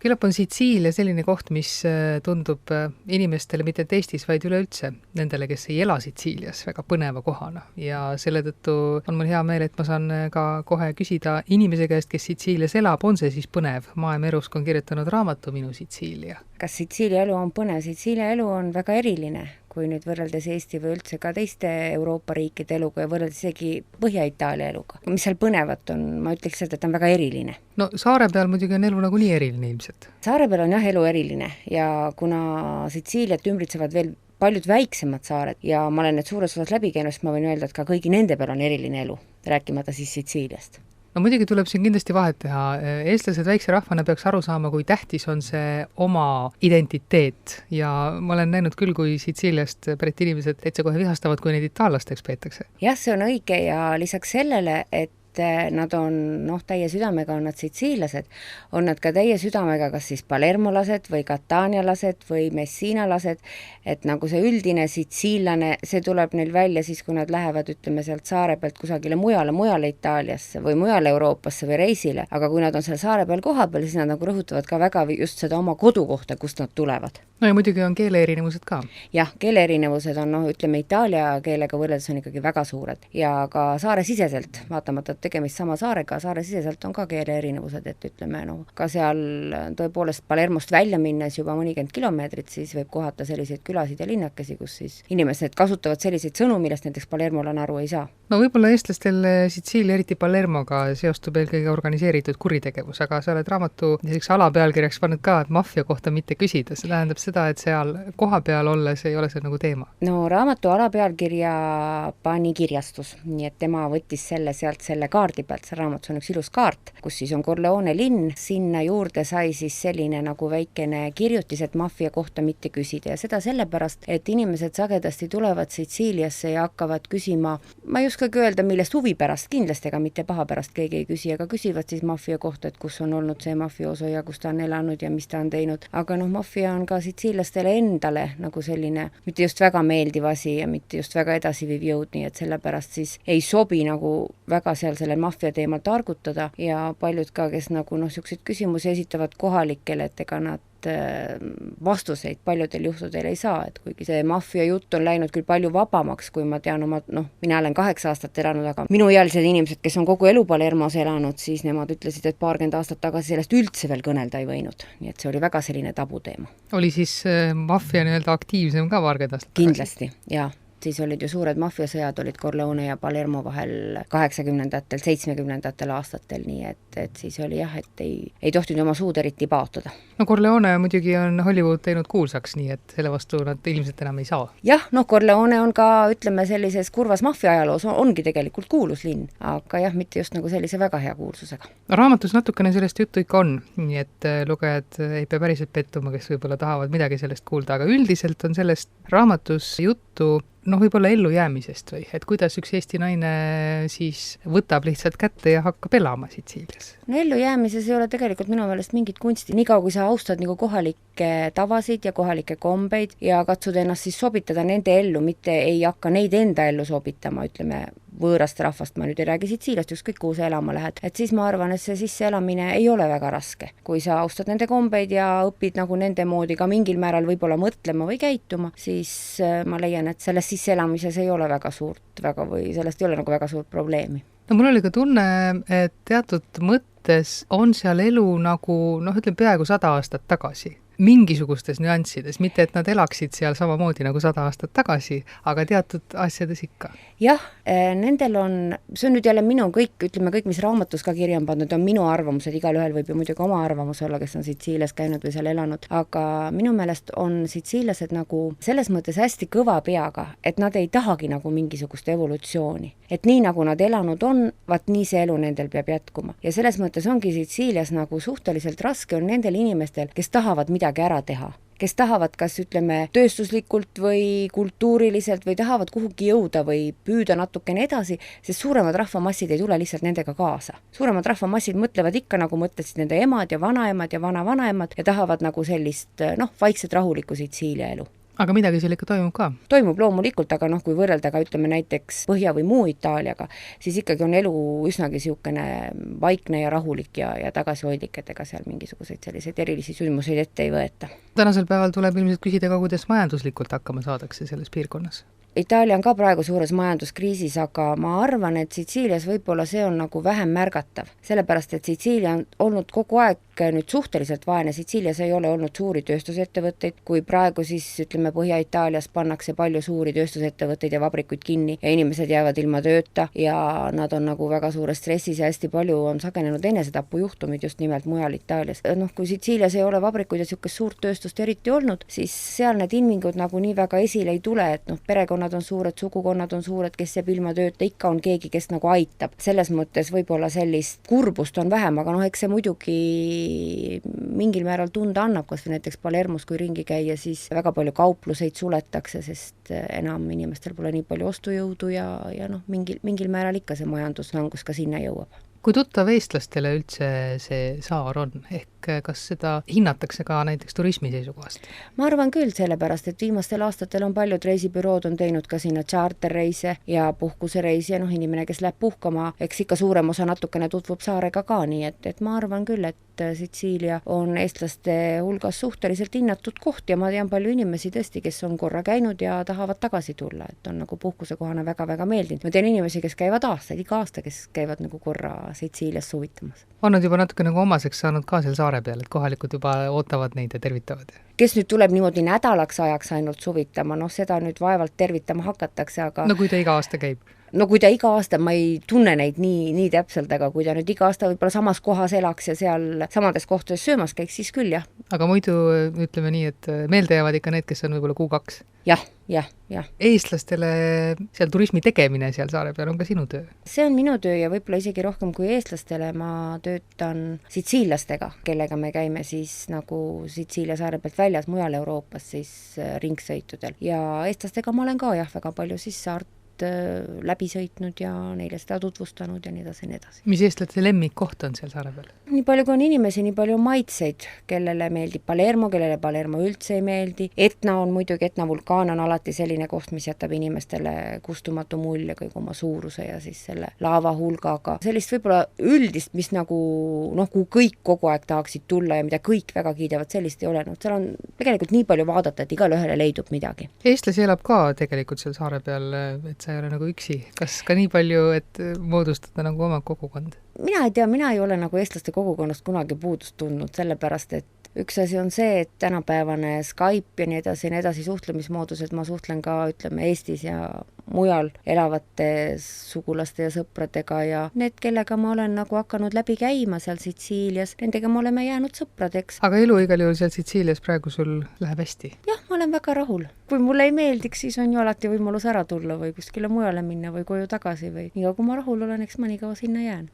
Küllap on Sitsiilia selline koht, mis tundub inimestele mitte Eestis, vaid üleüldse nendele, kes ei ela Sitsiilias, väga põneva kohana. Ja selle tõttu on mul hea meel, et ma saan ka kohe küsida inimese käest, kes Sitsiilias elab, on see siis põnev. Maaem Erusk on kirjutanud raamatu Minu Sitsiilia. Kas Sitsiilia elu on põnev? Sitsiilia elu on väga eriline, kui nüüd võrreldes Eesti või üldse ka teiste Euroopa riikide eluga ja võrreldes isegi Põhja-Itaalia eluga. Mis seal põnevat on? Ma ütleks, et on väga eriline. No saare peal muidugi on elu nagunii eriline ilmselt. Saare peal on jah elu eriline ja kuna Sitsiiliat ümbritsevad veel paljud väiksemad saared ja ma olen need suures osas läbi käinud, ma võin öelda, et ka kõigi nende peal on eriline elu, rääkimata siis Sitsiiliast. No muidugi tuleb siin kindlasti vahet teha. Eestlased väikse rahvana peaks aru saama, kui tähtis on see oma identiteet. Ja ma olen näinud küll, kui Sitsiiliast pärit inimesed täitsa kohe vihastavad, kui neid itaallasteks peetakse. Jah, see on õige ja lisaks sellele, et nad on, täie südamega on nad sitsiillased, on nad ka täie südamega kas siis palermolased või kataanialased või messiinalased, et nagu see üldine sitsiillane, see tuleb neil välja siis, kui nad lähevad, ütleme sealt saare pealt kusagile mujale Itaaliasse või mujale Euroopasse või reisile, aga kui nad on seal saare peal koha peal, siis nad nagu rõhutavad ka väga just seda oma kodukohta, kust nad tulevad. No ja muidugi on keeleerinevused ka. Jah, keeleerinevused on, ütleme Itaalia keelega võrreldes on ikkagi väga suured ja ka saare siseselt, vaatamata tegemist sama saarega, saare siseselt on ka keeleerinevused, et ütleme, ka seal tõepoolest Palermost välja minnes juba mõnikümmend kilomeetrit, siis võib kohata selliseid külasid ja linnakesi, kus siis inimesed kasutavad selliseid sõnu, millest näiteks Palermolan aru ei saa. No võib-olla eestlastel Sitsiilia, eriti Palermoga seostub eelkõige organiseeritud kuritegevus, aga sa oled raamatu selliseks alapealkirjaks pannud ka, et maffia kohta mitte küsida. See tähendab seda, et seal koha peal olles ei ole see nagu teema. No raamatu alapealkirja pani kirjastus, nii et tema võttis sealt selle kaardi pealt, see raamat on üks ilus kaart, kus siis on Corleone linn, sinna juurde sai siis selline nagu väikene kirjutis, et maffia kohta mitte küsida ja seda sellepärast, et inimesed sagedasti tulevad Sitsiiliasse ja hakkavad küsima, ma ei oskagi öelda, millest huvi pärast, kindlasti ega mitte paha pärast keegi ei küsi, aga küsivad siis maffia kohta, et kus on olnud see mafioso ja kus ta on elanud ja mis ta on teinud, aga maffia on ka sitsiillastele endale nagu selline mitte just väga meeldiv asi ja mitte just väga edasiviiv jõud, nii et sellepärast siis ei sobi nagu väga seal selle maffia teemal targutada ja paljud ka, kes nagu selliseid küsimusi esitavad kohalikele, et ega nad vastuseid paljudel juhtudel ei saa, et kuigi see maffia jutt on läinud küll palju vabamaks, kui ma tean mina olen 8 aastat elanud, aga minuealised inimesed, kes on kogu elu Palermos elanud, siis nemad ütlesid, et 20 aastat tagasi sellest üldse veel kõnelda ei võinud, nii et see oli väga selline tabuteema. Oli siis maffia aktiivsem ka 20 aastat tagasi? Kindlasti, jaa. Siis olid ju suured maffiasõjad, olid Corleone ja Palermo vahel 80-ndatel, 70-ndatel aastatel, nii et siis oli jah, et ei tohtinud oma suud eriti paotada. No Corleone muidugi on Hollywood teinud kuulsaks, nii et selle vastu nad ilmselt enam ei saa. Jah, Corleone on ka, ütleme, sellises kurvas maffia ajaloos ongi tegelikult kuulus linn, aga jah, mitte just nagu sellise väga hea kuulsusega. Raamatus natukene sellest juttu ikka on, nii et lugejad ei pea päriselt pettuma, kes võib-olla tahavad midagi sellest kuulda, aga üldiselt on sellest raamatus juttu võib-olla ellu jäämisest või, et kuidas üks Eesti naine siis võtab lihtsalt kätte ja hakkab elama Sitsiilias? No ellu jäämises ei ole tegelikult minu meelest mingit kunsti. Niikaua kui sa austad nagu kohalikke tavasid ja kohalikke kombeid ja katsud ennast siis sobitada nende ellu, mitte ei hakka neid enda ellu sobitama, ütleme võõrast rahvast, ma nüüd ei räägi Sitsiiliast, ükskõik kuhu sa elama lähed. Et siis ma arvan, et see sisseelamine ei ole väga raske. Kui sa austad nende kombeid ja õpid nagu nende moodi ka mingil määral võib-olla mõtlema või käituma, siis ma leian, et selles sisseelamises ei ole väga suurt või sellest ei ole nagu väga suurt probleemi. No mul oli ka tunne, et teatud mõttes on seal elu nagu, ütleme peaaegu 100 aastat tagasi. Mingisugustes nüanssides, mitte et nad elaksid seal samamoodi nagu 100 aastat tagasi, aga teatud asjades ikka. Jah, nendel on, see on nüüd jälle minu kõik, mis raamatus ka kirja on pandud, on minu arvamused, igal ühel võib ju muidugi oma arvamus olla, kes on Sitsiilias käinud või seal elanud, aga minu meelest on sitsiillased nagu selles mõttes hästi kõva peaga, et nad ei tahagi nagu mingisugust evolutsiooni. Et nii nagu nad elanud on, vaat nii see elu nendel peab jätkuma. Ja selles mõttes ongi Sitsiilias nagu suhteliselt raske on nendel inimestel, kes tahavad midagi ära teha, kes tahavad kas tööstuslikult või kultuuriliselt või tahavad kuhugi jõuda või püüda natukene edasi, sest suuremad rahvamassid ei tule lihtsalt nendega kaasa. Suuremad rahvamassid mõtlevad ikka nagu mõtlesid nende emad ja vanaemad ja vanavanaemad ja tahavad nagu sellist vaikset rahulikku Sitsiilia elu. aga midagi seal ikka toimub ka? Toimub loomulikult, aga noh, kui võrrelda ka ütleme näiteks Põhja või muu Itaaliaga, siis ikkagi on elu üsnagi siukene vaikne ja rahulik ja tagasihoidlik, et ega seal mingisuguseid selliseid erilisi sündmuseid ette ei võeta. Tänasel päeval tuleb ilmselt küsida ka, kuidas majanduslikult hakkama saadakse selles piirkonnas. Itaalia on ka praegu suures majanduskriisis, aga ma arvan, et Sitsiilias võib-olla see on nagu vähem märgatav, sellepärast et Sitsiilia on olnud kogu aeg nüüd suhteliselt vaene, Sitsiilias ei ole olnud suuri tööstusettevõtteid, kui praegu siis ütleme Põhja-Itaalias pannakse palju suuri tööstusettevõtteid ja vabrikuid kinni ja inimesed jäävad ilma tööta ja nad on nagu väga suures stressis ja hästi palju on sagenenud enesetapujuhtumid just nimelt mujal Itaalias. Noh, kui Sitsiilias ei ole vabrikuid ja niisugust suurt tööstust eriti olnud, siis seal need ilmingud nagu nii väga esile ei tule, et noh, perekonnad on suured, sugukonnad on suured, kes jääb ilma tööta, ikka on keegi, kes nagu aitab. Selles mõttes võib-olla sellist kurbust on vähem, aga noh, eks see muidugi mingil määral tunda annab, kas või näiteks Palermos, kui ringi käia, siis väga palju kaupluseid suletakse, sest enam inimestel pole nii palju ostujõudu ja noh, mingil määral ikka see majanduslangus ka sinna jõuab. Kui tuttav eestlastele üldse see saar on, ehk kas seda hinnatakse ka näiteks turismi seisukohast? Ma arvan küll, sellepärast, et viimastel aastatel on paljud reisibürood on teinud ka sinna charterreise ja puhkusereisi ja noh, inimene, kes läheb puhkama, eks ikka suurem osa natukene tutvub saarega ka, nii et ma arvan küll, et Sitsiilia on eestlaste hulgas suhteliselt hinnatud koht ja ma tean palju inimesi tõesti, kes on korra käinud ja tahavad tagasi tulla, et on nagu puhkusekohana väga-väga meeldinud. Ma tean inimesi, kes käivad aastaid, iga aasta, kes käivad nagu korra Sitsiilias suvitamas. On nad juba natuke nagu omaseks saanud ka seal saare peal, et kohalikud juba ootavad neid ja tervitavad? Kes nüüd tuleb niimoodi nädalaks ajaks ainult suvitama, noh seda nüüd vaevalt tervitama hakatakse, aga no kui ta iga aasta käib? No kui ta iga aasta, ma ei tunne neid nii täpselt, aga kui ta nüüd iga aasta võib-olla samas kohas elaks ja seal samades kohtades söömas käiks, siis küll jah. Aga muidu ütleme nii, et meelde jäävad ikka need, kes on võib-olla kuu-kaks? Jah. Eestlastele seal turismi tegemine seal saare peal on ka sinu töö? See on minu töö ja võib-olla isegi rohkem kui eestlastele. Ma töötan sitsiillastega, kellega me käime siis nagu Sitsiilia saare pealt väljas mujal Euroopas siis ringsõitudel. Ja eestlastega ma olen ka väga palju siis saart läbi sõitnud ja neile seda tutvustanud ja nii edasi ja nii edasi. Mis eestlaste lemmikkoht on seal saare peal? Nii palju kui on inimesi, nii palju on maitseid, kellele meeldib Palermo, kellele Palermo üldse ei meeldi. Etna on muidugi, Etna vulkaan on alati selline koht, mis jätab inimestele kustumatu mulje kõik oma suuruse ja siis selle laava hulgaga. Sellist võib-olla üldist, mis nagu, noh, kui kõik kogu aeg tahaksid tulla ja mida kõik väga kiidavad, sellist ei ole. No, seal on tegelikult nii palju vaadata, et igale ühele leidub midagi. Eestlasi elab ka tegelikult seal saare peal, et sa ei ole nagu üksi. Kas ka nii palju, et moodustada nagu oma kogukond? Mina ei tea, mina ei ole nagu eestlaste kogukonnast kunagi puudust tundnud, sellepärast, et üks asi on see, et tänapäevane Skype ja nii edasi suhtlemismoodus, et ma suhtlen ka, ütleme, Eestis ja mujal elavate sugulaste ja sõpradega ja need, kellega ma olen nagu hakanud läbi käima seal Sitsiilias, nendega me oleme jäänud sõpradeks. Aga elu igal juhul seal Sitsiilias praegu sul läheb hästi? Jah, ma olen väga rahul. Kui mulle ei meeldiks, siis on ju alati võimalus ära tulla või kuskile mujale minna või koju tagasi või nii, kui ma rahul olen, eks ma nii kaua sinna jään.